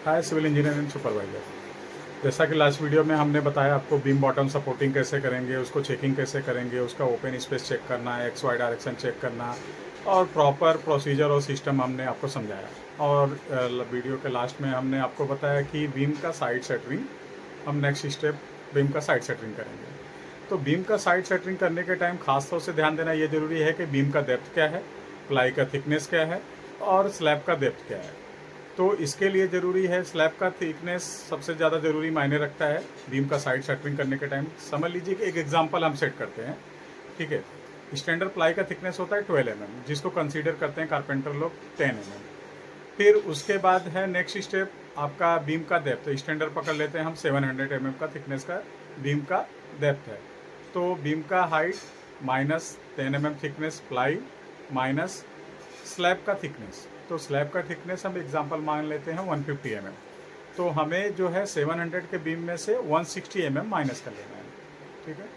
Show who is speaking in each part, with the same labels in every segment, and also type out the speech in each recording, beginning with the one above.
Speaker 1: हाय civil engineering supervisor. जैसा कि last video में हमने बताया आपको बीम बॉटम सपोर्टिंग कैसे करेंगे, उसको चेकिंग कैसे करेंगे, उसका ओपन स्पेस चेक करना है, एक्स वाई डायरेक्शन चेक करना और प्रॉपर प्रोसीजर और सिस्टम हमने आपको समझाया। और वीडियो के लास्ट में हमने आपको बताया कि बीम का साइड सेटरिंग, हम नेक्स्ट स्टेप बीम का साइड सेटरिंग करेंगे। तो बीम का साइड सेटरिंग करने के टाइम खास तौर से ध्यान देना ये ज़रूरी है कि बीम का डेप्थ क्या है, प्लाई का थिकनेस क्या है और स्लैब का डेप्थ क्या है। तो इसके लिए ज़रूरी है स्लैब का थिकनेस सबसे ज़्यादा ज़रूरी मायने रखता है बीम का साइड सेटरिंग करने के टाइम। समझ लीजिए कि एक एग्जांपल हम सेट करते हैं, ठीक है। स्टैंडर्ड प्लाई का थिकनेस होता है 12 mm, जिसको कंसीडर करते हैं कारपेंटर लोग 10 mm। फिर उसके बाद है नेक्स्ट स्टेप आपका बीम का डेप्थ। स्टैंडर्ड पकड़ लेते हैं हम 700 mm का थिकनेस का बीम का डेप्थ है। तो बीम का height minus 10 mm thickness ply minus slab का थिकनेस। तो स्लैब का थिकनेस हम एग्जांपल मान लेते हैं 150 mm। तो हमें जो है 700 के बीम में से 160 mm माइनस कर लेना है, ठीक है।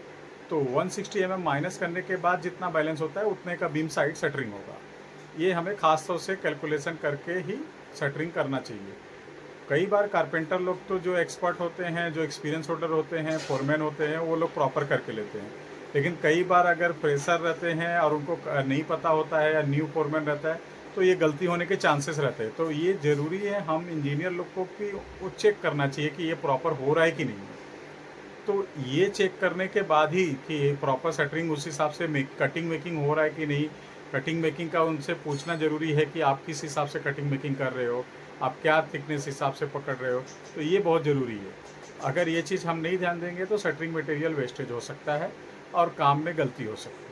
Speaker 1: तो 160 mm माइनस करने के बाद जितना बैलेंस होता है उतने का बीम साइड शटरिंग होगा। ये हमें खास तौर से कैलकुलेशन करके ही शटरिंग करना चाहिए। कई बार कारपेंटर लोग तो जो एक्सपर्ट होते हैं, जो एक्सपीरियंस होल्डर होते हैं, फोरमैन होते हैं, वो लोग प्रॉपर करके लेते हैं। लेकिन कई बार अगर फ्रेशर रहते हैं और उनको नहीं पता होता है या न्यू फोरमैन रहता है तो ये गलती होने के चांसेस रहते हैं। तो ये ज़रूरी है हम इंजीनियर लोग को कि वो चेक करना चाहिए कि ये प्रॉपर हो रहा है कि नहीं। तो ये चेक करने के बाद ही कि प्रॉपर शटरिंग उस हिसाब से कटिंग मेकिंग हो रहा है कि नहीं। कटिंग मेकिंग का उनसे पूछना ज़रूरी है कि आप किस हिसाब से कटिंग मेकिंग कर रहे हो, आप क्या थिकनेस हिसाब से पकड़ रहे हो। तो ये बहुत ज़रूरी है। अगर ये चीज़ हम नहीं ध्यान देंगे तो शटरिंग मटेरियल वेस्टेज हो सकता है और काम में गलती हो सकती है।